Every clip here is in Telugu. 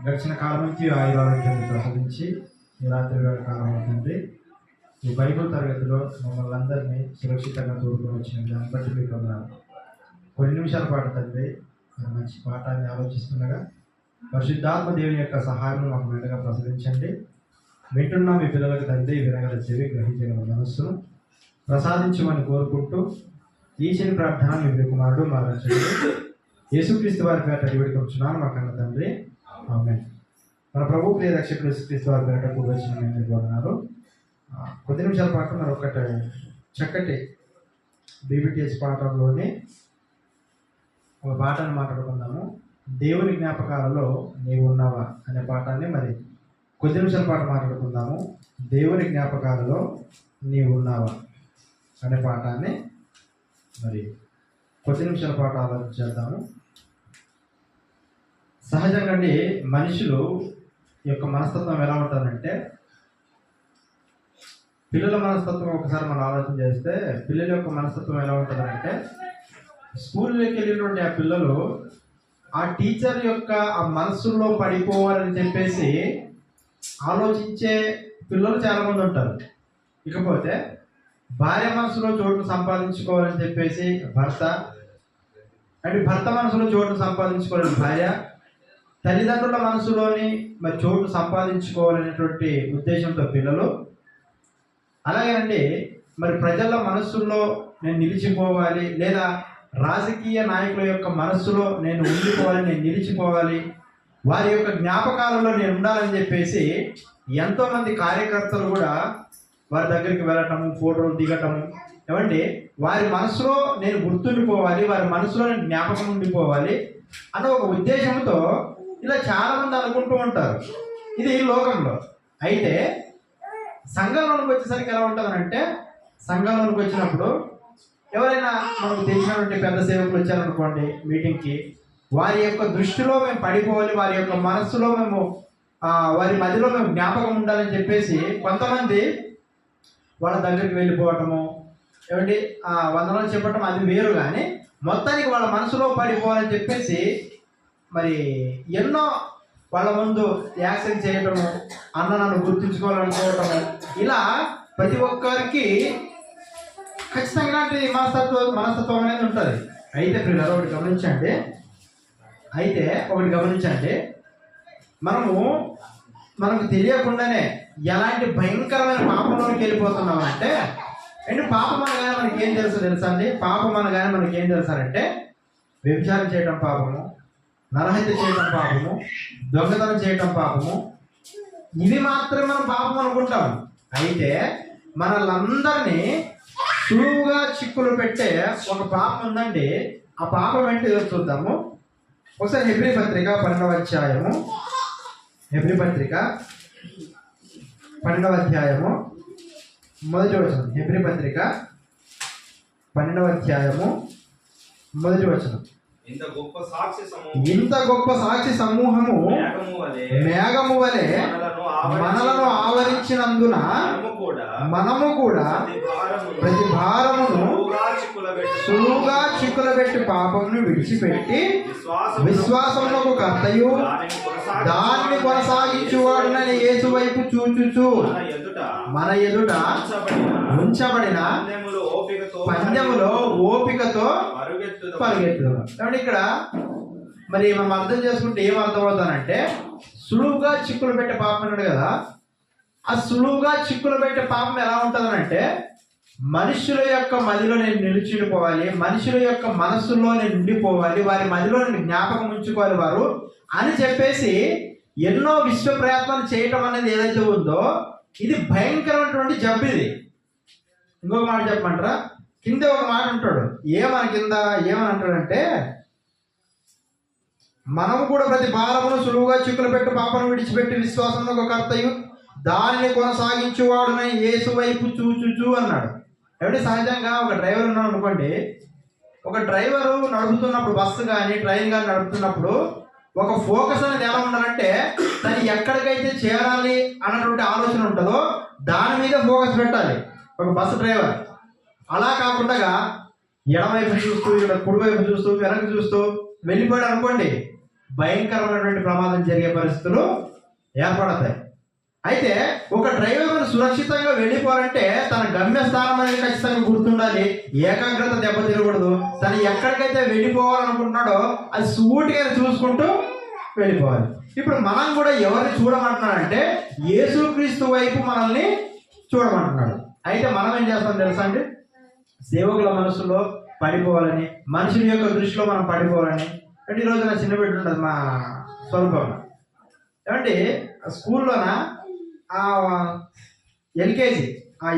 గడిచిన కాలం నుంచి ఆయురారోగ్యాన్ని ప్రసాదించి ఈ రాత్రి వేళ కాలం అవుతుంది. ఈ బైబిల్ తరగతిలో మమ్మల్ని అందరినీ సురక్షితంగా తోడుకొని వచ్చిన దాన్ని బట్టి మీకు కొన్ని నిమిషాల పాటు తండ్రి మంచి పాఠాన్ని ఆలోచిస్తుండగా పరిశుద్ధాత్మ దేవుని యొక్క సహాయం మాకు మెండుగా ప్రసాదించండి. వింటున్న మీ పిల్లలకు తండ్రి వినగల చెవి, గ్రహించగల మనస్సును ప్రసాదించమని కోరుకుంటూ ఈ చిన్న ప్రార్థన మీ కుమారుడు మా రక్షకుడు యేసుక్రీస్తు వారి పేట వేడుకొచ్చున్నాను మా కన్న తండ్రి, ఆమేన్. మన ప్రభు ప్రియ రక్షకుడు యేసుక్రీస్తు వారి పేట కూడా వచ్చిన కోరుతున్నారు. కొద్ది నిమిషాల పాటు మరొకటి చక్కటి బీబీటీఎస్ పాఠంలోని ఒక పాఠాన్ని మాట్లాడుకుందాము. దేవుని జ్ఞాపకాలలో నీవు ఉన్నావా అనే పాఠాన్ని మరి కొద్ది నిమిషాల పాటు మాట్లాడుకుందాము. దేవుని జ్ఞాపకాలలో నీవు ఉన్నావా అనే పాఠాన్ని మరి కొద్ది నిమిషాల పాటు ఆలోచించేద్దాము. సహజంగా మనుషులు యొక్క మనస్తత్వం ఎలా ఉంటుందంటే, పిల్లల మనస్తత్వం ఒకసారి మనం ఆలోచన చేస్తే పిల్లల యొక్క మనస్తత్వం ఎలా ఉంటుందంటే, స్కూల్లోకి వెళ్ళినటువంటి ఆ పిల్లలు ఆ టీచర్ యొక్క ఆ మనస్సులో పడిపోవాలని చెప్పేసి ఆలోచించే పిల్లలు చాలామంది ఉంటారు. ఇకపోతే భార్య మనసులో చోటును సంపాదించుకోవాలని చెప్పేసి భర్త, అంటే భర్త మనసులో చోటును సంపాదించుకోవాలని భార్య, తల్లిదండ్రుల మనసులోని మరి చోటు సంపాదించుకోవాలనేటువంటి ఉద్దేశంతో పిల్లలు, అలాగేనండి మరి ప్రజల మనస్సుల్లో నేను నిలిచిపోవాలి, లేదా రాజకీయ నాయకుల యొక్క మనస్సులో నేను ఉండిపోవాలి, నేను నిలిచిపోవాలి, వారి యొక్క జ్ఞాపకాలలో నేను ఉండాలని చెప్పేసి ఎంతోమంది కార్యకర్తలు కూడా వారి దగ్గరికి వెళ్ళటము, ఫోటోలు దిగటము, ఏమండి వారి మనసులో నేను గుర్తుండిపోవాలి, వారి మనసులో నేను జ్ఞాపకం ఉండిపోవాలి అన్న ఒక ఉద్దేశంతో ఇలా చాలామంది అనుకుంటూ ఉంటారు. ఇది లోకంలో. అయితే సంఘంలోనికి వచ్చేసరికి ఎలా ఉంటుందనంటే, సంఘంలోనికి వచ్చినప్పుడు ఎవరైనా మనకు తెలిసినటువంటి పెద్ద సేవకులు వచ్చారనుకోండి మీటింగ్కి, వారి యొక్క దృష్టిలో మేము పడిపోవాలి, వారి యొక్క మనస్సులో మేము వారి మధ్యలో మేము జ్ఞాపకం ఉండాలని చెప్పేసి కొంతమంది వాళ్ళ దగ్గరికి వెళ్ళిపోవటము, ఏమండి వందనాలు చెప్పటం అది వేరు, కానీ మొత్తానికి వాళ్ళ మనసులో పడిపోవాలని చెప్పేసి మరి ఎన్నో వాళ్ళ ముందు యాక్షన్ చేయటము, అన్న నన్ను గుర్తుంచుకోవాలనుకోవటము, ఇలా ప్రతి ఒక్కరికి ఖచ్చితంగా ఇలాంటి మనస్తత్వం అనేది ఉంటుంది. అయితే పిల్లలు ఒకటి గమనించండి, మనకు తెలియకుండానే ఎలాంటి భయంకరమైన పాపంలోకి వెళ్ళిపోతున్నాం అంటే, పాపం అనగానే మనకి ఏం తెలుసా అండి? పాపం అనగానే మనకి ఏం తెలుసానంటే, వ్యభిచారం చేయడం పాపము, నరహత్య చేయడం పాపము, దొంగతనం చేయడం పాపము, ఇవి మాత్రమే మనం పాపం అనుకుంటాం. అయితే మనలందరినీ సులువుగా చిక్కులు పెట్టే ఒక పాపం ఉందండి. ఆ పాపం ఏంటి చూద్దాము. ఒకసారి హెబ్రీ పత్రిక 12వ అధ్యాయము, హెబ్రీ పత్రిక 12వ అధ్యాయము మొదటి వచనం. హెబ్రీ పత్రిక 12వ అధ్యాయము మొదటి వచనం. ఇంత గొప్ప సాక్షి సమూహము మేఘము వలె మనలను ఆవరించినందున మనము కూడా ప్రతి భారమును సులువుగా చిక్కులబెట్టి పాపమును విడిచిపెట్టి విశ్వాసమునకు కర్తయు దాన్ని కొనసాగించువాడునని యేసు వైపు చూచుచు మన ఎదుట ఉంచబడిన పందెములో ఓపికతో పరిగెత్తుదాం. కాబట్టి ఇక్కడ మరి మనం అర్థం చేసుకుంటే ఏం అర్థమవుతానంటే, సులువుగా చిక్కులు పెట్టే పాపం అన్నాడు కదా, ఆ సులువుగా చిక్కులు పెట్టే పాపం ఎలా ఉంటుందనంటే, మనుషుల యొక్క మదిలో నేను నిలిచిపోవాలి, మనుషుల యొక్క మనస్సులో నేను ఉండిపోవాలి, వారి మదిలో నేను జ్ఞాపకం ఉంచుకోవాలి వారు అని చెప్పేసి ఎన్నో విశ్వ ప్రయత్నాలు చేయటం అనేది ఏదైతే ఉందో ఇది భయంకరమైనటువంటి జబ్బు. ఇది ఇంకొక మాట చెప్పమంటారా? కింద ఒక మాట అంటాడు, ఏమని అంటాడంటే, మనము కూడా ప్రతి భారమును సులువుగా చిక్కులు పెట్టి పాపను విడిచిపెట్టి విశ్వాసంలో ఒక కర్తయు దానిని కొనసాగించువాడునై యేసు వైపు చూచుచు అన్నాడు. ఏమంటే సహజంగా ఒక డ్రైవర్ ఉన్నాడు అనుకోండి, ఒక డ్రైవరు నడుపుతున్నప్పుడు బస్సు కానీ ట్రైన్ కానీ నడుపుతున్నప్పుడు ఒక ఫోకస్ అనేది ఎలా ఉండాలంటే, తను ఎక్కడికైతే చేరాలి అన్నటువంటి ఆలోచన ఉంటుందో దాని మీద ఫోకస్ పెట్టాలి ఒక బస్సు డ్రైవర్. అలా కాకుండా ఎడమవైపు చూస్తూ, ఇక్కడ కుడివైపు చూస్తూ, వెనక్కి చూస్తూ వెళ్ళిపోయాడు అనుకోండి, భయంకరమైనటువంటి ప్రమాదం జరిగే పరిస్థితులు ఏర్పడతాయి. అయితే ఒక డ్రైవర్ సురక్షితంగా వెళ్ళిపోవాలంటే తన గమ్యస్థానం అనేది ఖచ్చితంగా గుర్తుండాలి. ఏకాగ్రత దెబ్బతినకూడదు. తను ఎక్కడికైతే వెళ్ళిపోవాలనుకుంటున్నాడో అది సూటిగా చూసుకుంటూ వెళ్ళిపోవాలి. ఇప్పుడు మనం కూడా ఎవరిని చూడమంటున్నాడంటే యేసుక్రీస్తు వైపు మనల్ని చూడమంటున్నాడు. అయితే మనం ఏం చేస్తాం తెలుసా అండి? సేవకుల మనసులో పడిపోవాలని, మనుషుల యొక్క దృష్టిలో మనం పడిపోవాలని. అంటే ఈరోజు నా చిన్న బిడ్డ ఉంటుంది మా స్వరూపంలో. ఏమంటే స్కూల్లోన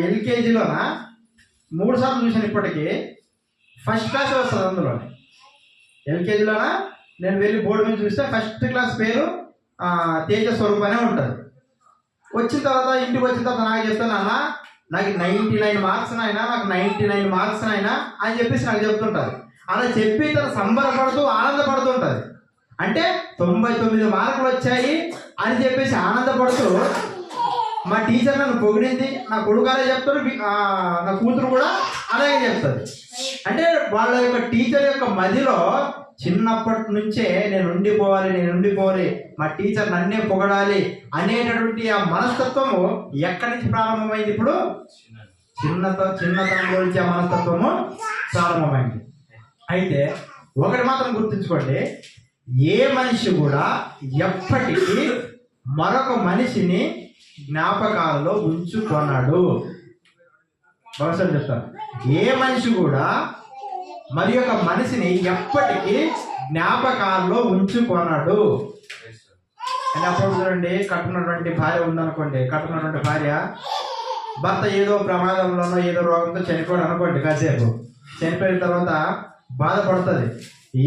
ఎల్కేజీలోన 3 సార్లు చూసాను. ఇప్పటికీ ఫస్ట్ క్లాస్ వస్తుంది. అందులో ఎల్కేజీలోన నేను వెళ్ళి బోర్డు మీద చూస్తే ఫస్ట్ క్లాస్ పేరు తేజ స్వరూప్ అనే ఉంటుంది. వచ్చిన తర్వాత ఇంటికి వచ్చిన తర్వాత నాకు చెప్తాను, అన్న నాకు 99 మార్క్స్ అయినా, నాకు 99 మార్క్స్ అయినా అని చెప్పేసి నాకు చెప్తుంటారు. అలా చెప్పి తను సంబరపడుతూ ఆనందపడుతుంటుంది. అంటే 99 మార్కులు వచ్చాయి అని చెప్పేసి ఆనందపడుతూ మా టీచర్ నన్ను పొగిడింది, నా కొడుకు అలా చెప్తాడు, నా కూతురు కూడా అలాగే చెప్తుంది. అంటే వాళ్ళ యొక్క టీచర్ యొక్క మదిలో చిన్నప్పటి నుంచే నేను ఉండిపోవాలి, మా టీచర్ నన్నే పొగడాలి అనేటటువంటి ఆ మనస్తత్వము ఎక్కడి నుంచి ప్రారంభమైంది? ఇప్పుడు చిన్నతనం గురించి ఆ మనస్తత్వము ప్రారంభమైంది. అయితే ఒకటి మాత్రం గుర్తుంచుకోండి, ఏ మనిషి కూడా ఎప్పటికీ మరొక మనిషిని జ్ఞాపకాలలో ఉంచుకొన్నాడు. బహుశా చెప్తాను, ఏ మనిషి కూడా మరి యొక్క మనిషిని ఎప్పటికీ జ్ఞాపకాల్లో ఉంచుకొన్నాడు. అని అప్పుడు చూడండి, కట్టుకున్నటువంటి భార్య ఉందనుకోండి, కట్టుకున్నటువంటి భార్య భర్త ఏదో ప్రమాదంలోనో ఏదో రోగంతో చనిపోయాడు అనుకోండి, కాసేపు చనిపోయిన తర్వాత బాధపడుతుంది,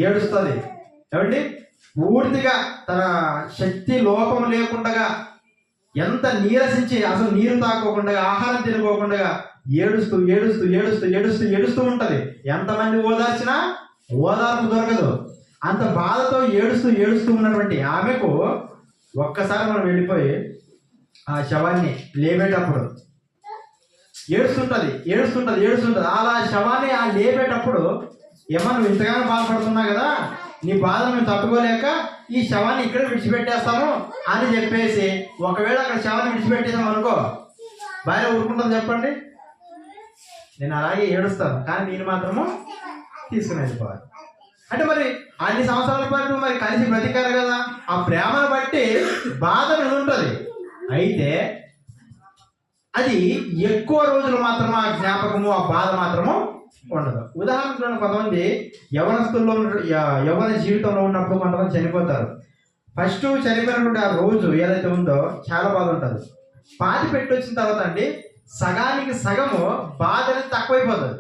ఏడుస్తుంది. ఏమండి పూర్తిగా తన శక్తి లోపం లేకుండా, ఎంత నీరసించి అసలు నీరు తాకోకుండా, ఆహారం తినుకోకుండా ఏడుస్తూ ఉంటది. ఎంతమంది ఓదార్చినా ఓదార్పు దొరకదు. అంత బాధతో ఏడుస్తూ ఉన్నటువంటి ఆమెకు ఒక్కసారి మనం వెళ్ళిపోయి ఆ శవాన్ని లేపేటప్పుడు ఏడుస్తుంటది. అలా శవాన్ని లేపేటప్పుడు ఏమన్నా నువ్వు ఇంతగానో బాధపడుతున్నా కదా, నీ బాధ మేము తట్టుకోలేక ఈ శవాన్ని ఇక్కడ విడిచిపెట్టేస్తాము అని చెప్పేసి, ఒకవేళ అక్కడ శవాన్ని విడిచిపెట్టేసాం అనుకో, భార్య ఊరుకుంటుంది చెప్పండి? నేను అలాగే ఏడుస్తాను, కానీ నేను మాత్రము తీసుకుని వెళ్ళిపోవాలి. అంటే మరి అన్ని సంవత్సరాల పాటు మరి కలిసి బ్రతికారు కదా, ఆ ప్రేమను బట్టి బాధ మీద ఉంటుంది. అయితే అది ఎక్కువ రోజులు మాత్రము ఆ జ్ఞాపకము, ఆ బాధ మాత్రము ఉండదు. ఉదాహరణకు కొంతమంది యవ్వన జీవితంలో ఉన్నప్పుడు కొంతమంది చనిపోతారు. ఫస్ట్ చనిపోయినటువంటి ఆ రోజు ఏదైతే ఉందో చాలా బాధ ఉంటుంది. పాతి పెట్టి వచ్చిన తర్వాత అండి సగానికి సగము బాధ అనేది తక్కువైపోతుంది.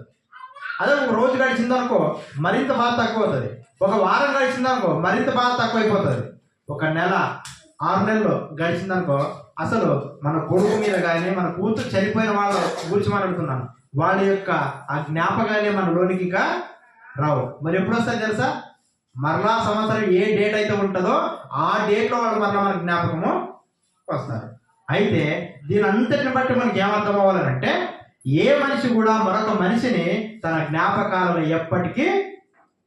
అదే ఒక రోజు గడిచిందనుకో మరింత బాధ తక్కువ అవుతుంది. ఒక వారం గడిచిందనుకో మరింత బాధ తక్కువైపోతుంది. ఒక నెల 6 నెలలు గడిచిందనుకో అసలు మన కొడుకు మీద కానీ, మన కూతురు చనిపోయిన వాళ్ళ గురించి మాట్లాడుతున్నాను, వాళ్ళ యొక్క ఆ జ్ఞాపకాలే మన లోనికి ఇంకా రావు. మరి ఎప్పుడు వస్తాయి తెలుసా? మరలా సంవత్సరం ఏ డేట్ అయితే ఉంటుందో ఆ డేట్లో వాళ్ళు మరలా మన జ్ఞాపకము వస్తారు. అయితే దీని అంతటిని బట్టి మనకి ఏమర్థం అవ్వాలంటే, ఏ మనిషి కూడా మరొక మనిషిని తన జ్ఞాపకాలను ఎప్పటికీ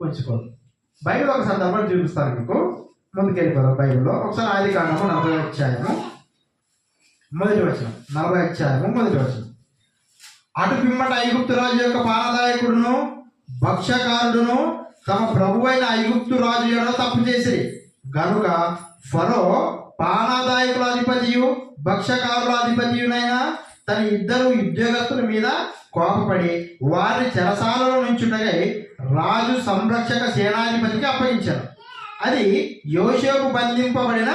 ఉంచుకోదు. బైబిల్ ఒక సందర్భం చూపిస్తాను మీకు. ముందుకెళ్ళిపోదాం బైబిల్లో. ఒకసారి ఆదికాండము 40వ అధ్యాయము 1వ వచనం. 40వ అధ్యాయము 1వ వచనం. అటు పిమ్మట ఐగుప్తు రాజు యొక్క పానదాయకుడును భక్ష్యకారుడును తమ ప్రభువైన ఐగుప్తు రాజు యొక్క తప్పు చేసిరి గనుక ఫరో పానదాయకుల అధిపతియు భక్ష్యకారుల అధిపతియునైనా తన 2 ఉద్యోగస్తుల మీద కోపపడి వారిని చెరసాలలో నుంచుండగా రాజు సంరక్షక సేనాధిపతికి అప్పగించారు. అది యోసేపు బంధింపబడిన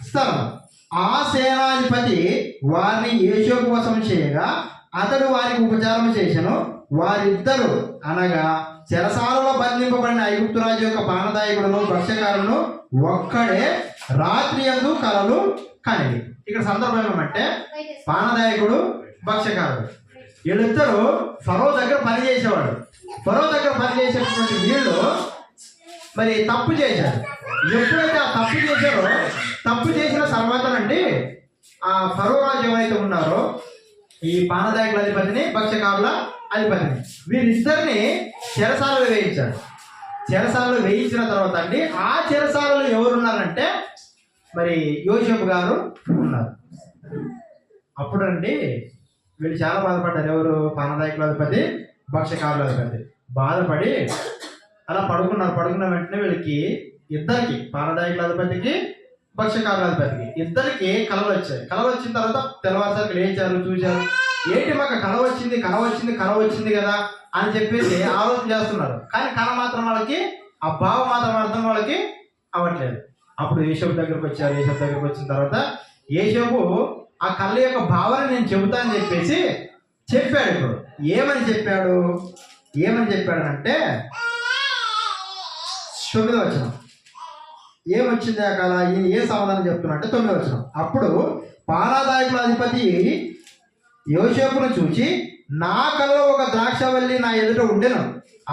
స్థలం. ఆ సేనాధిపతి వారిని యోసేపు వశం చేయగా అతడు వారికి ఉపచారం చేసెను. వారిద్దరు అనగా చెరసాలలో బంధింపబడిన ఐగుప్తు రాజు యొక్క పానదాయకుడును భక్ష్యకారులను ఒక్కడే రాత్రి యందు కలలు కనివి. ఇక్కడ సందర్భం ఏమంటే పానదాయకుడు భక్ష్యకారుడు వీళ్ళిద్దరూ ఫరో దగ్గర పనిచేసేవాడు. ఫరో దగ్గర పనిచేసేటువంటి వీళ్ళు మరి తప్పు చేశారు. ఎప్పుడైతే ఆ తప్పు చేశారో, తప్పు చేసిన తర్వాతనండి ఆ ఫరో రాజు ఎవరైతే ఉన్నారో ఈ పానదాయకుల అధిపతిని భక్ష్యకారుల అధిపతిని వీరిద్దరిని చెరసాలలో వేయించాడు. చెరసాలలో వేయించిన తర్వాత అండి ఆ చెరసాలలో ఎవరున్నారంటే మరి యోసేపు గారు ఉన్నారు. అప్పుడండి వీళ్ళు చాలా బాధపడ్డారు. ఎవరు? పానదాయకుల అధిపతి, భక్ష్యకారుల అధిపతి బాధపడి అలా పడుకున్న వెంటనే వీళ్ళకి ఇద్దరికి, పానదాయకుల అధిపతికి, భక్ష్యకారుల అధిపతికి ఇద్దరికి కలలు వచ్చాయి. కలలు వచ్చిన తర్వాత తెల్లవారుసరికి లేచారు, చూశారు. ఏంటి మాకు కల వచ్చింది కదా అని చెప్పేసి ఆలోచన చేస్తున్నారు. కానీ కళ మాత్రం వాళ్ళకి, ఆ భావం మాత్రం అర్థం వాళ్ళకి అవ్వట్లేదు. అప్పుడు యేషోబు దగ్గరకు వచ్చారు. యేషోబు దగ్గరకు వచ్చిన తర్వాత యేషోబు ఆ కళ్ళ యొక్క భావన నేను చెబుతానని చెప్పేసి చెప్పాడు. ఇప్పుడు ఏమని చెప్పాడు అంటే 9వ వచనం. ఏమొచ్చింది ఆ కళ? ఈయన ఏ సమాధానం చెప్తున్నా అంటే 9వ వచనం. అప్పుడు పానదాయకుల అధిపతి యోసేపును చూచి, నా కలలో ఒక ద్రాక్షవల్లి నా ఎదుట ఉండెను.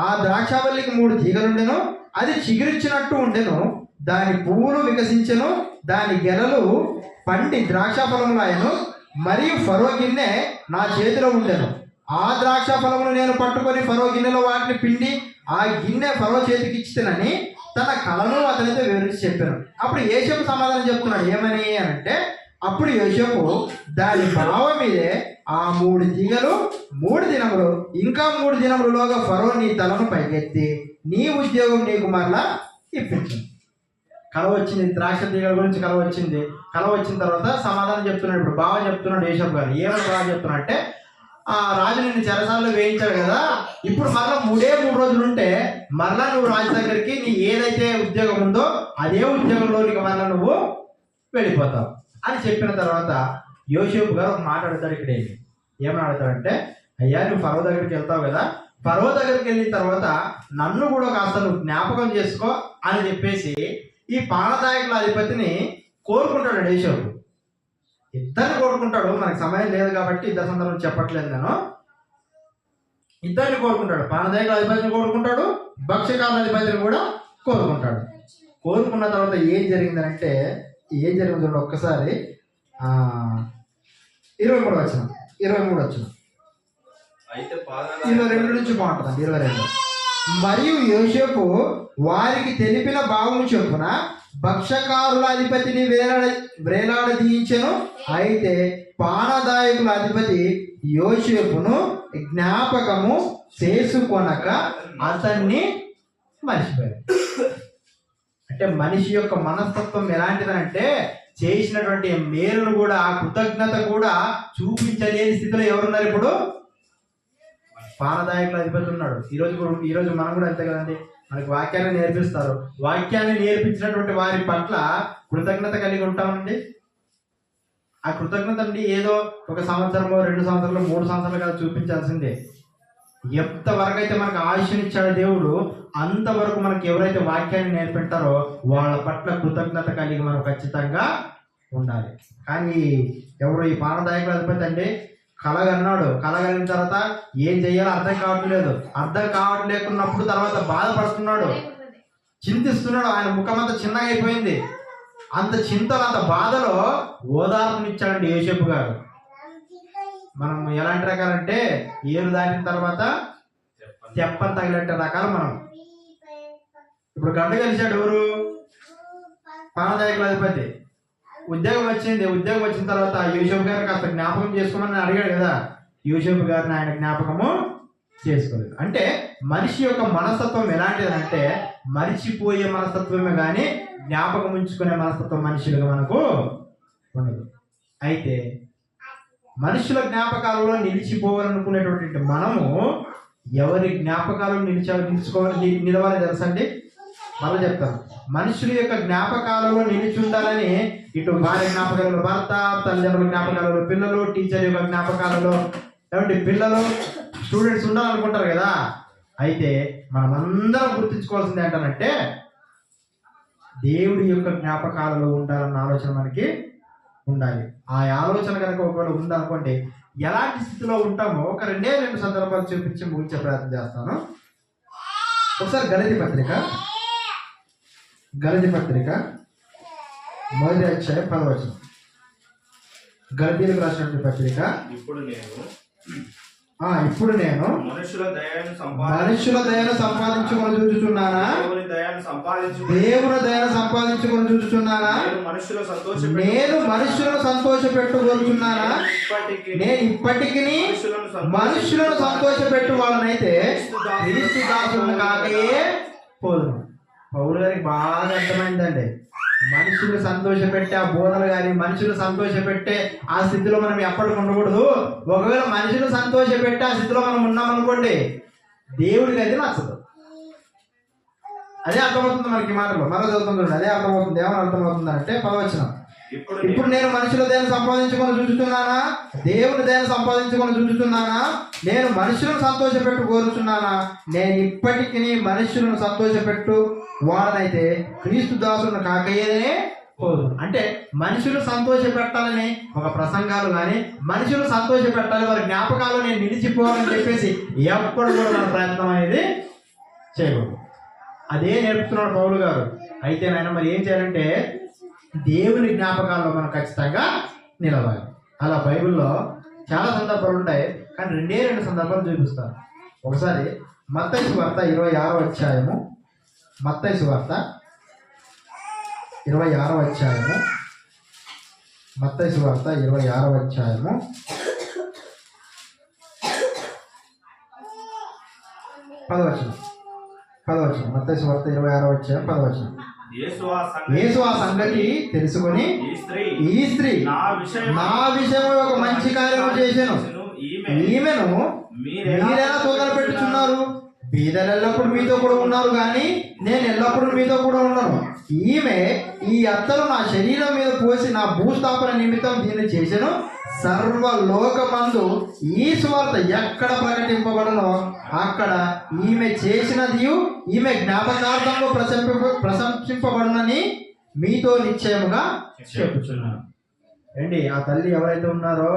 ఆ ద్రాక్షవల్లికి 3 తీగలుండెను. అది చిగురిచ్చినట్టు ఉండెను. దాని పువ్వులు వికసించెను. దాని గెలలు పండి ద్రాక్ష ఫలములు ఆయను. మరియు ఫరో గిన్నె నా చేతిలో ఉండెను. ఆ ద్రాక్ష ఫలములు నేను పట్టుకొని ఫరో గిన్నెలో వాటిని పిండి ఆ గిన్నె ఫరో చేతికి ఇచ్చితేనని తన కళను అతనితో వివరించి చెప్పాను. అప్పుడు యోసేపు సమాధానం చెప్తున్నాడు. ఏమని అంటే, అప్పుడు యోసేపు దాని భావం మీదే ఆ 3 తీగలు 3 దినములు ఇంకా 3 దినములలోగా ఫరో నీ తలను పైకెత్తి నీ ఉద్యోగం నీకు మరలా ఇప్పించింది. కళ వచ్చింది, ద్రాక్ష తీగల గురించి కళ వచ్చింది. కళ వచ్చిన తర్వాత సమాధానం చెప్తున్నాడు. ఇప్పుడు బాగా చెప్తున్నాడు యేషోబు గారు. ఏమని బాగా చెప్తున్నా అంటే, ఆ రాజు నిన్ను చెరసాలలో వేయించాడు కదా, ఇప్పుడు మరలా 3 రోజులు ఉంటే మరలా నువ్వు రాజు దగ్గరికి నీ ఏదైతే ఉద్యోగం ఉందో అదే ఉద్యోగంలోనికి మరలా నువ్వు వెళ్ళిపోతావు అని చెప్పిన తర్వాత యోసేపు గారు ఒక మాట అడుగుతాడు. ఇక్కడ ఏమని అడుగుతాడంటే, అయ్యా నువ్వు ఫరో దగ్గరికి వెళ్తావు కదా, ఫరో దగ్గరికి వెళ్ళిన తర్వాత నన్ను కూడా కాస్త నువ్వు జ్ఞాపకం చేసుకో అని చెప్పేసి ఈ పానదాయకుల అధిపతిని కోరుకుంటాడు యేషోబు. ఇద్దరిని కోరుకుంటాడు. మనకి సమయం లేదు కాబట్టి ఇద్దరు సందర్భం చెప్పట్లేదు నేను. ఇద్దరిని కోరుకుంటాడు. పానదాయకుల అధిపతిని కోరుకుంటాడు, భక్ష్యకారుల అధిపతిని కూడా కోరుకుంటాడు. కోరుకున్న తర్వాత ఏం జరిగిందంటే, ఏం జరిగిందో ఒక్కసారి 23 వచనం 22 నుంచి బాగుంటుందండి. 22. మరియు యోసేపు వారికి తెలిపిన భావము చొప్పున భక్ష్యకారుల అధిపతిని వేలాడదీయించెను. అయితే పానదాయకుల అధిపతి యోసేపును జ్ఞాపకము చేసుకొనక అతన్ని మర్చిపోయాడు. అంటే మనిషి యొక్క మనస్తత్వం ఎలాంటిదనంటే, చేసినటువంటి మేలును కూడా, ఆ కృతజ్ఞత కూడా చూపించలేని స్థితిలో ఎవరున్నారు? ఇప్పుడు పానదాయకుల అధిపతి ఉన్నాడు. ఈరోజు మనం కూడా అంతే కదండి. మనకి వాక్యాన్ని నేర్పిస్తారు. వాక్యాన్ని నేర్పించినటువంటి వారి పట్ల కృతజ్ఞత కలిగి ఉంటామండి. ఆ కృతజ్ఞత అండి ఏదో 1 సంవత్సరమో 2 సంవత్సరాలు 3 సంవత్సరాలు కాదు చూపించాల్సిందే. ఎంతవరకు అయితే మనకు ఆయుష్నిచ్చాడు దేవుడు, అంతవరకు మనకి ఎవరైతే వాక్యాన్ని నేర్పింటారో వాళ్ళ పట్ల కృతజ్ఞత కలిగి మనం ఖచ్చితంగా ఉండాలి. కానీ ఎవరు? ఈ పానదాయకుల అధిపతి అండి కలగన్నాడు. కలగలిన తర్వాత ఏం చెయ్యాలో అర్థం కావట్లేకున్నప్పుడు తర్వాత బాధపడుతున్నాడు, చింతిస్తున్నాడు. ఆయన ముఖమంతా చిన్నగా అయిపోయింది. అంత చింతలు, అంత బాధలో ఓదార్పునిచ్చాడండి యోసేపు గారు. మనం ఎలాంటి రకాలంటే, ఏరు దాటిన తర్వాత తెప్పని తగిలట్టే రకాలు మనం. ఇప్పుడు గంట కలిశాడు ఎవరు? పానదాయకుల అధిపతి. ఉద్యోగం వచ్చిన తర్వాత యోసేపు గారిని కాస్త జ్ఞాపకం చేసుకోమని అడిగాడు కదా. యోసేపు గారిని ఆయన జ్ఞాపకము చేసుకోలేదు. అంటే మనిషి యొక్క మనస్తత్వం ఎలాంటిదంటే, మరిచిపోయే మనస్తత్వమే కానీ జ్ఞాపకం ఉంచుకునే మనస్తత్వం మనుషులుగా మనకు ఉండదు. అయితే మనుషుల జ్ఞాపకాలలో నిలిచిపోవాలనుకునేటువంటి మనము ఎవరి జ్ఞాపకాలు నిలవాలి తెలుసండి. మళ్ళీ చెప్తాను, మనుషుల యొక్క జ్ఞాపకాలలో నిలిచి ఉండాలని ఇటు భార్య జ్ఞాపకాలలో భర్త, తల్లిదండ్రుల జ్ఞాపకాలలో పిల్లలు, టీచర్ యొక్క జ్ఞాపకాలలో ఏమంటే పిల్లలు, స్టూడెంట్స్ ఉండాలనుకుంటారు కదా. అయితే మనం అందరం గుర్తించుకోవాల్సింది ఏంటంటే, దేవుడి యొక్క జ్ఞాపకాలలో ఉండాలన్న ఆలోచన మనకి ఉండాలి. ఆ ఆలోచన కనుక ఒకవేళ ఉందనుకోండి, ఎలాంటి స్థితిలో ఉంటామో ఒక 2 సందర్భాలు చూపించి ముగించే ప్రయత్నం చేస్తాను. ఒకసారి గలతీ పత్రిక 1వ అధ్యాయం 10వ వచనం. గలతీలకు రాసినటువంటి పత్రిక. ఇప్పుడు నేను ఇప్పుడు నేను మనుషుల దయను సంపాదించుకొని చూచుచున్నానా? దేవుని దయను సంపాదించుకొని చూచుచున్నానా? నేను మనుషులను సంతోషపెట్టుకొనుచున్నానా? నేను ఇప్పటికి మనుషులను సంతోషపెట్టు వాళ్ళనైతే క్రీస్తు దాసులను కాకయే పోదును. పౌలు గారికి బాగా అర్థమైందండి. మనుషులు సంతోషపెట్టే ఆ బోధలు కానీ మనుషులు సంతోషపెట్టే ఆ స్థితిలో మనం ఎప్పటికి ఉండకూడదు. ఒకవేళ మనుషులు సంతోషపెట్టే ఆ స్థితిలో మనం ఉన్నామనుకోండి, దేవుడికి అది నచ్చదు. అదే అర్థమవుతుంది మనకి మాటలు. మరో చదువుతుంది, అదే అర్థమవుతుంది. ఏమని అర్థమవుతుంది అంటే 10వ వచనం, ఇప్పుడు నేను మనుషుల దయను సంపాదించుకొని చూచుతున్నానా? దేవుని దయను సంపాదించుకొని చూచుతున్నానా? నేను మనుషులను సంతోషపెట్టు కోరుచున్నానా? నేను ఇప్పటికీ మనుషులను సంతోషపెట్టు వాడనైతే క్రీస్తు దాసులను కాకయేనే పోదు. అంటే మనుషులు సంతోష పెట్టాలని ఒక ప్రసంగాలు కానీ మనుషులు సంతోష పెట్టాలి, వారి జ్ఞాపకాలు నేను నిలిచిపోవాలని చెప్పేసి ఎప్పుడు కూడా మన ప్రయత్నం అనేది చేయకూడదు. అదే నేర్పుతున్నాడు పౌలు గారు. అయితే నాయన మరి ఏం చేయాలంటే దేవుని జ్ఞాపకాల్లో మనం ఖచ్చితంగా నిలవాలి. అలా బైబిల్లో చాలా సందర్భాలు ఉంటాయి, కానీ 2 సందర్భాలు చూపిస్తాను. ఒకసారి మత్తయి సువార్త 26వ అధ్యాయము, మత్తయి సువార్త 26వ అధ్యాయము, మత్తయి సువార్త 26వ అధ్యాయము 10వ వచనం. మత్తయి సువార్త 26వ అధ్యాయం 10వ వచనం. యేసు ఆ సంగతి తెలుసుకొని ఈ స్త్రీ నా విషయమై ఒక మంచి కార్యము చేశాను, ఈమెను మీరెలా తొందర పెట్టుచున్నారు? బీదలు ఎల్లప్పుడు మీతో కూడా ఉన్నారు, కానీ నేను ఎల్లప్పుడూ మీతో కూడా ఉన్నాను. ఈమె ఈ అత్తరు నా శరీరం మీద పోసి నా భూస్థాపన నిమిత్తం దీన్ని చేశాను. సర్వలోకమందు ఈ సువార్త ఎక్కడ ప్రకటింపబడనో అక్కడ ఈమె చేసినది ఈమె జ్ఞాపకార్థంలో ప్రశంసింపబడునని మీతో నిశ్చయముగా చెప్పుచున్నాను. ఏంటి ఆ తల్లి ఎవరైతే ఉన్నారో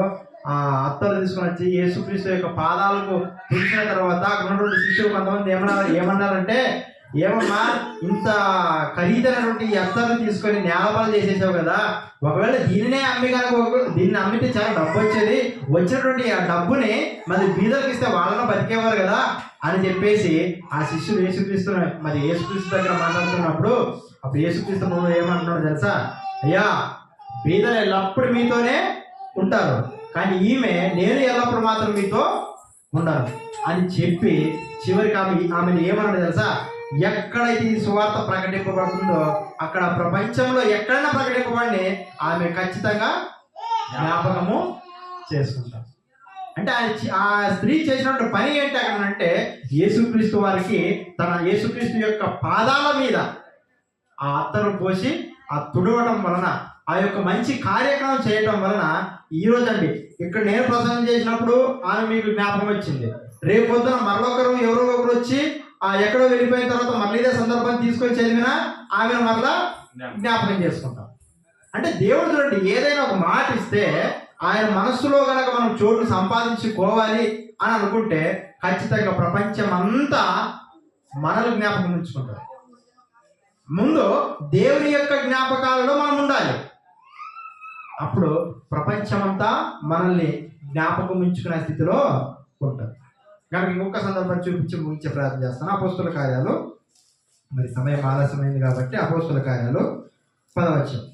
ఆ అత్తలు తీసుకుని వచ్చి యేసుక్రీస్తు యొక్క పాదాలకు పిలిచిన తర్వాత అక్కడ ఉన్నటువంటి శిష్యులు కొంతమంది ఏమన్నారంటే, ఏమమ్మా ఇంత ఖరీదైనటువంటి ఈ అత్తలు తీసుకొని నేలపాలు చేసేసావు కదా, ఒకవేళ దీనినే అమ్మి కనుక దీన్ని అమ్మితే చాలా డబ్బు వచ్చేది, వచ్చినటువంటి ఆ డబ్బుని మరి బీదలకు ఇస్తే వాళ్ళను బతికేవారు కదా అని చెప్పేసి ఆ శిష్యులు యేసుక్రీస్తు మరి యేసుక్రీస్తు దగ్గర మాట్లాడుతున్నప్పుడు అప్పుడు యేసుక్రీస్తు నువ్వు ఏమంటున్నాడు తెలుసా? అయ్యా, బీదలు ఎల్లప్పుడు మీతోనే ఉంటారు, కానీ నేను ఎల్లప్పుడు మాత్రం మీతో ఉండను అని చెప్పి చివరికి ఆమెను ఏమన్నాడు తెలుసా? ఎక్కడైతే ఈ సువార్త ప్రకటింపబడుతుందో అక్కడ ప్రపంచంలో ఎక్కడైనా ప్రకటింపబడి ఆమె ఖచ్చితంగా జ్ఞాపకము చేసుకుంటారు. అంటే ఆ స్త్రీ చేసినటువంటి పని ఏంటి అక్కడ అంటే యేసుక్రీస్తు వారికి యేసుక్రీస్తు యొక్క పాదాల మీద ఆ అత్తరు పోసి ఆ తుడవడం వలన ఆ యొక్క మంచి కార్యక్రమం చేయడం వలన ఈరోజు అండి ఇక్కడ నేను ప్రసంగం చేసినప్పుడు ఆమె మీకు జ్ఞాపకం వచ్చింది. రేపు పొద్దున మరొకరు ఎవరో ఒకరు వచ్చి ఎక్కడో వెళ్ళిపోయిన తర్వాత మళ్ళీ ఇదే సందర్భం తీసుకొని చదివినా ఆమెను మరలా జ్ఞాపకం చేసుకుంటాం. అంటే దేవుడు చూడండి, ఏదైనా ఒక మాట ఇస్తే ఆయన మనస్సులో గనక మనం చోటు సంపాదించుకోవాలి అని అనుకుంటే ఖచ్చితంగా ప్రపంచం అంతా మనల్ని జ్ఞాపకం ఉంచుకుంటారు. ముందు దేవుని యొక్క జ్ఞాపకాలలో మనం ఉండాలి, అప్పుడు ప్రపంచమంతా మనల్ని జ్ఞాపకం ఉంచుకునే స్థితిలో ఉంటారు. కనుక ఇంకొక సందర్భం చూపించి ముగించే ప్రయత్నం చేస్తాను. అపోస్తుల కార్యాలు, మరి సమయం ఆలస్యమైంది కాబట్టి అపోస్తుల కార్యాలు 10వ అధ్యాయం,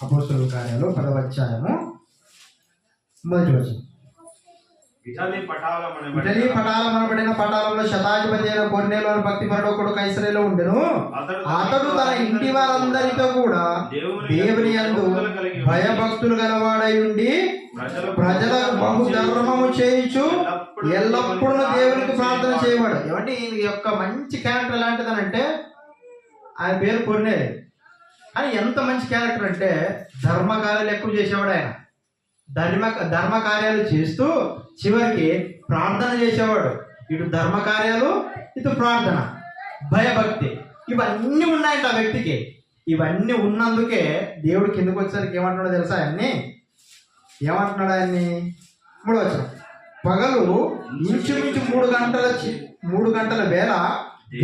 అపోస్తుల కార్యాలు 10వ అధ్యాయము 1వ వచనం. ఇటలీ పటాలమనబడిన పటాలంలో శతాధిపతి అయిన కొర్నేలు అని భక్తిపరుడు ఒకడు కైసరేలో ఉండెను. అతడు తన ఇంటి వారందరితో కూడా దేవుని యందు భయభక్తులు గలవాడై ఉండి ప్రజలకు బహుధర్మము చేయించు ఎల్లప్పుడూ దేవునికి ప్రార్థన చేయవాడు. ఏమంటే ఈయన యొక్క మంచి క్యారెక్టర్ ఎలాంటిదనంటే ఆయన పేరు కొర్నేలు, కానీ ఎంత మంచి క్యారెక్టర్ అంటే ధర్మకార్యాలు ఎక్కువ చేసేవాడు. ఆయన ధర్మ కార్యాలు చేస్తూ చివరికి ప్రార్థన చేసేవాడు. ఇటు ధర్మకార్యాలు, ఇటు ప్రార్థన, భయభక్తి, ఇవన్నీ ఉన్నాయంట ఆ వ్యక్తికి. ఇవన్నీ ఉన్నందుకే దేవుడు కిందకు వచ్చేసరికి ఏమంటున్నాడో తెలుసా? ఆయన్ని ఏమంటున్నాడు? ఆయన్ని 3వ వచనం. పగలు ఇంచుమించు 3 గంటల వేళ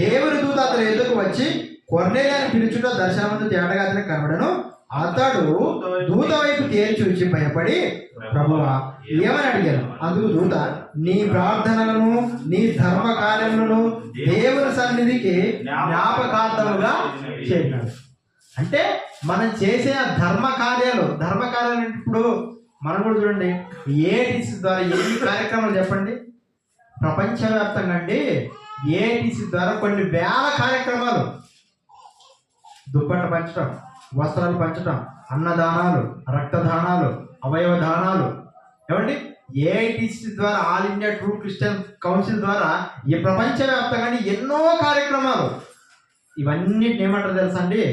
దేవుని దూత అతని ఎదుకు వచ్చి కొర్నేలియును పిలుచుట దర్శనమందు తేటగా అతనికి కనబడెను. అతడు దూత వైపు తేరి చూచి భయపడి, ప్రభువా ఏమని అడిగాను. అందుకు దూత, నీ ప్రార్థనలను నీ ధర్మ కార్యములను దేవుని సన్నిధికి జ్ఞాపకార్థముగా చేసినాడు. అంటే మనం చేసే ధర్మ కార్యాలు అంటే ఇప్పుడు మనం కూడా చూడండి, ఏటీసీ ద్వారా ఎన్ని కార్యక్రమాలు చెప్పండి. ప్రపంచవ్యాప్తంగా అండి ఏటీసీ ద్వారా కొన్ని వేల కార్యక్రమాలు. దుప్పట్ట పంచడం, వస్త్రాలు పంచడం, అన్నదానాలు, రక్తదానాలు, అవయవ దానాలు. ఏమండి ఏఐటిసి ద్వారా, all India true Christian council ద్వారా ఈ ప్రపంచవ్యాప్తంగా ఎన్నో కార్యక్రమాలు. ఇవన్నిటిని ఏమంటారు తెలుసా అండి?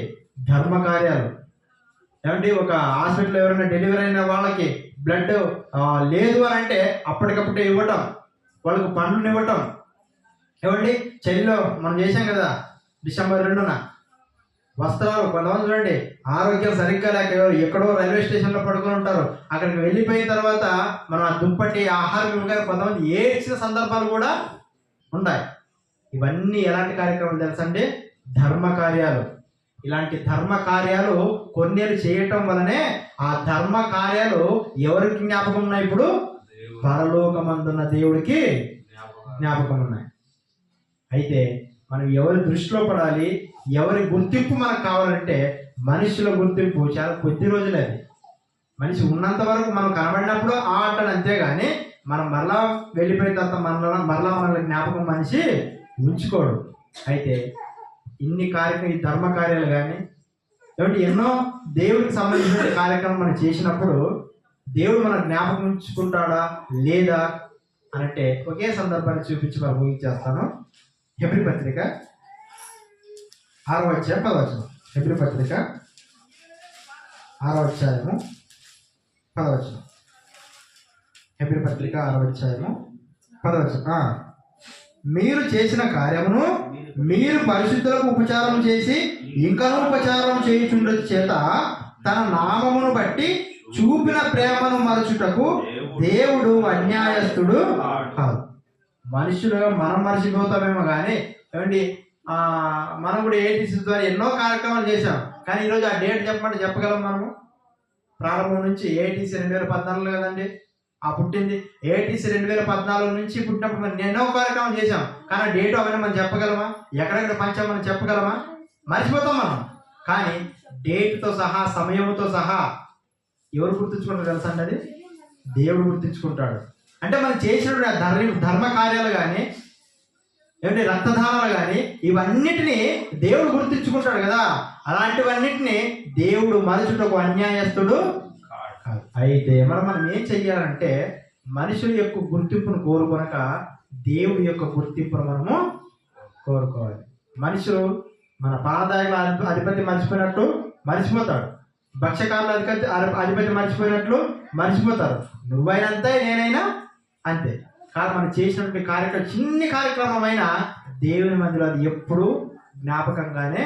ధర్మ కార్యాలు. ఏమండి ఒక హాస్పిటల్లో ఎవరైనా డెలివరీ అయిన వాళ్ళకి బ్లడ్ లేదు అని అంటే అప్పటికప్పుడే ఇవ్వటం, వాళ్ళకు పండ్లను ఇవ్వటం. ఏమండి చలిలో మనం చేసాం కదా డిసెంబర్ 2న వస్త్రాలు. కొంతమంది చూడండి ఆరోగ్యం సరిగ్గా లేక ఎక్కడో రైల్వే స్టేషన్లో పడుకొని ఉంటారు. అక్కడికి వెళ్ళిపోయిన తర్వాత మనం ఆ దుప్పటి ఆహారం ఇవ్వగానే కొంతమంది ఏడ్చిన సందర్భాలు కూడా ఉన్నాయి. ఇవన్నీ ఎలాంటి కార్యక్రమాలు తెలుసా అండి? ధర్మ కార్యాలు. ఇలాంటి ధర్మ కార్యాలు కొన్నేళ్ళు చేయటం వలనే ఆ ధర్మ కార్యాలు ఎవరికి జ్ఞాపకం ఉన్నాయి? ఇప్పుడు పరలోకమందున్న దేవుడికి జ్ఞాపకం ఉన్నాయి. అయితే మనం ఎవరి దృష్టిలో పడాలి, ఎవరి గుర్తింపు మనకు కావాలంటే మనుషుల గుర్తింపు చాలా కొద్ది రోజులే. అది మనిషి ఉన్నంత వరకు మనం కనబడినప్పుడు ఆ అంటాడు, అంతేగాని మనం మరలా వెళ్ళిపోయిన తర్వాత మరలా మనల్ని జ్ఞాపకం మనిషి ఉంచుకోడు. అయితే ఇన్ని కార్యక్రమం, ఈ ధర్మ కార్యాలు కానీ ఏమిటి ఎన్నో దేవుడికి సంబంధించిన కార్యక్రమం మనం చేసినప్పుడు దేవుడు మన జ్ఞాపకం ఉంచుకుంటాడా లేదా అని అంటే ఒకే సందర్భాన్ని చూపించి మనం ముగించేస్తాను. హెబ్రీ పత్రిక 6వ అధ్యాయం 10వ వచనం. హెబ్రీ పత్రిక 6వ అధ్యాయము 10వ వచనం. హెబ్రీ పత్రిక 6వ అధ్యాయము 10వ వచనం. మీరు చేసిన కార్యమును మీరు పరిశుద్ధులకు ఉపచారం చేసి ఇంకనూ ఉపచారం చేయుచుండ చేత తన నామమును బట్టి చూపిన ప్రేమను మరచుటకు దేవుడు అన్యాయస్తుడు కాదు. మనుషులుగా మనం మర్చిపోతామేమో కానీ ఏమండి మనం కూడా ఏటీసీ ద్వారా ఎన్నో కార్యక్రమాలు చేశాం. కానీ ఈరోజు ఆ డేట్ చెప్పమంటే చెప్పగలం మనము? ప్రారంభం నుంచి ఏటీసీ 2014 కదండి ఆ పుట్టింది. ఏటీసీ 2014 నుంచి పుట్టినప్పుడు మనం ఎన్నో కార్యక్రమం చేశాం. కానీ డేట్ అవన్నీ మనం చెప్పగలమా? ఎక్కడెక్కడ పంచాం మనం చెప్పగలమా? మర్చిపోతాం మనం. కానీ డేట్తో సహా సమయంతో సహా ఎవరు గుర్తుంచుకుంటారు తెలుసా అండి? అది దేవుడు గుర్తుంచుకుంటాడు. అంటే మనం చేసిన ధర్మ కార్యాలు కానీ ఏమంటే రక్తదానాలు కానీ ఇవన్నిటినీ దేవుడు గుర్తుంచుకుంటాడు కదా. అలాంటివన్నిటినీ దేవుడు మరచుటకు అన్యాయస్తుడు. అయితే మనం ఏం చెయ్యాలంటే మనుషుల యొక్క గుర్తింపును కోరుకొనక దేవుడి యొక్క గుర్తింపును మనము కోరుకోవాలి. మనుషులు మన పాదాల అధిపతి మర్చిపోయినట్టు మర్చిపోతాడు, భక్ష్యకారుల అధిపతి మర్చిపోయినట్లు మర్చిపోతారు. నువ్వైనంతే నేనైనా అంతే. కానీ మనం చేసినటువంటి కార్యక్రమం చిన్ని కార్యక్రమమైనా దేవుని మధ్యలో అది ఎప్పుడూ జ్ఞాపకంగానే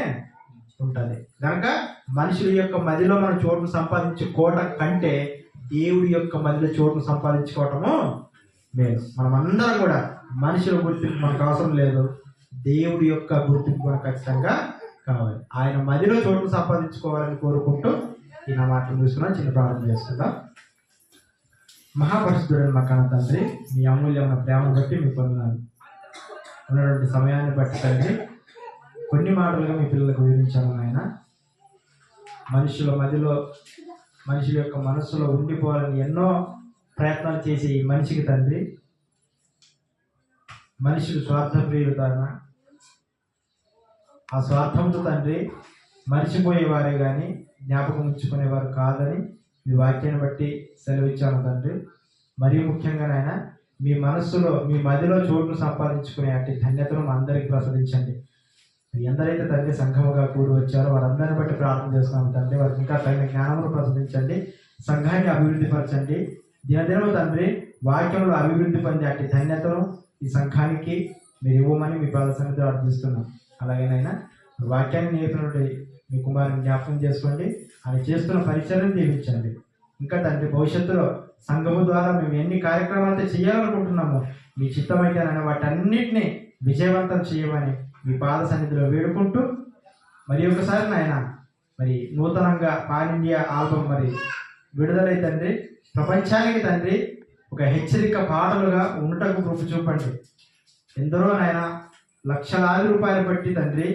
ఉంటుంది. కనుక మనుషుల యొక్క మదిలో మనం చోటును సంపాదించుకోవటం కంటే దేవుడి యొక్క మదిలో చోటును సంపాదించుకోవటము మేలు. మనం అందరం కూడా మనుషుల గుర్తింపు మనకు అవసరం లేదు, దేవుడి యొక్క గుర్తింపు మనకు ఖచ్చితంగా కావాలి. ఆయన మదిలో చోటును సంపాదించుకోవాలని కోరుకుంటూ ఈ నా మాటలు చూసుకున్నాం. చిన్న ప్రార్థన చేసుకుందాం. మహాపరిశుద్ధుడైన మా కన్న తండ్రి, మీ అమూల్యమైన ప్రేమను బట్టి మీ పొందినాను. ఉన్నటువంటి సమయాన్ని బట్టి తండ్రి కొన్ని మాటలుగా మీ పిల్లలకు వివరించాము ఆయన. మనుషుల మదిలో మనుషుల యొక్క మనస్సులో ఉండిపోవాలని ఎన్నో ప్రయత్నాలు చేసి ఈ మనిషికి తండ్రి మనుషులు స్వార్థప్రియులు తాన ఆ స్వార్థంతో తండ్రి మర్చిపోయేవారే కానీ జ్ఞాపకం ఉంచుకునేవారు కాదని మీ వాక్యాన్ని బట్టి సెలవిచ్చాను తండ్రి. మరీ ముఖ్యంగా నాయన మీ మనస్సులో మీ మదిలో చోటును సంపాదించుకునే అట్టి ధన్యతను అందరికీ ప్రసాదించండి. ఎందరైతే తండ్రి సంఘముగా కూడి వచ్చారో వారందరిని బట్టి ప్రార్థన చేస్తున్నాం తండ్రి. వారికి ఇంకా తగిన జ్ఞానమును ప్రసాదించండి, సంఘాన్ని అభివృద్ధి పరచండి. దినదినము తండ్రి వాక్యంలో అభివృద్ధి పొందే అట్టి ధన్యతను ఈ సంఘానికి మీరు ఇవ్వమని మీ పాద సన్నిధిలో ప్రార్థిస్తున్నాం. అలాగేనైనా వాక్యాన్ని నేర్పినటువంటి మీ కుమారుని జ్ఞాపకం చేసుకోండి, ఆయన చేస్తున్న పరిచయం దీవించండి. ఇంకా తండ్రి భవిష్యత్తులో సంఘము ద్వారా మేము ఎన్ని కార్యక్రమాలతో చేయాలనుకుంటున్నామో మీ చిత్తమైతే ఆయన వాటన్నిటిని విజయవంతం చేయమని మీ పాద సన్నిధిలో వేడుకుంటూ మరి ఒకసారి నాయన మరి నూతనంగా పాన్ ఇండియా ఆల్బమ్ మరి విడుదలై తండ్రి ప్రపంచానికి తండ్రి ఒక హెచ్చరిక పాటలుగా ఉండటకు కృప చూపండి. ఎందరో నాయన లక్షలాది రూపాయలు బట్టి తండ్రి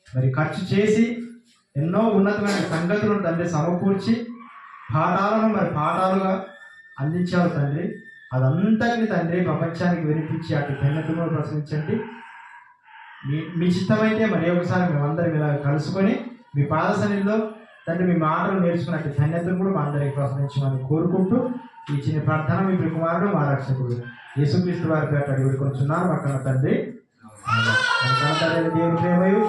మరి ఖర్చు చేసి ఎన్నో ఉన్నతమైన సంగతులను తండ్రి సమకూర్చి పాఠాలను మరి పాఠాలుగా అందించారు తండ్రి. అదంతటిని తండ్రి ప్రపంచానికి వినిపించి అటు ధన్యతను ప్రశ్నించండి. మీ చిత్తమైతే మరి ఒకసారి మేమందరం ఇలా కలుసుకొని మీ పాద సన్నిధిలో తండ్రి మీ మాటలు నేర్చుకున్నట్టు ధన్యతను కూడా మా అందరికి ప్రశ్నించమని కోరుకుంటూ ఈ చిన్న ప్రార్థన మీ కుమారుడు మా రక్షకుడు యేసుక్రీస్తు వారి పేట అడిగి కొంచున్నారు మా కన్న తండ్రి. దేవుని ప్రేమయు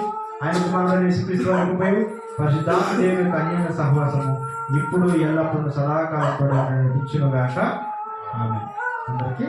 ఆయన కుమారుడు యేసుక్రీస్తు వారి కృపయు పరిశుద్ధాత్మ దేవుని యొక్క అన్యోన్య సహవాసము ఇప్పుడు ఎల్లప్పుడూ సదాకాలం కూడా ఇచ్చును గాక. ఆమేన్. అందరికీ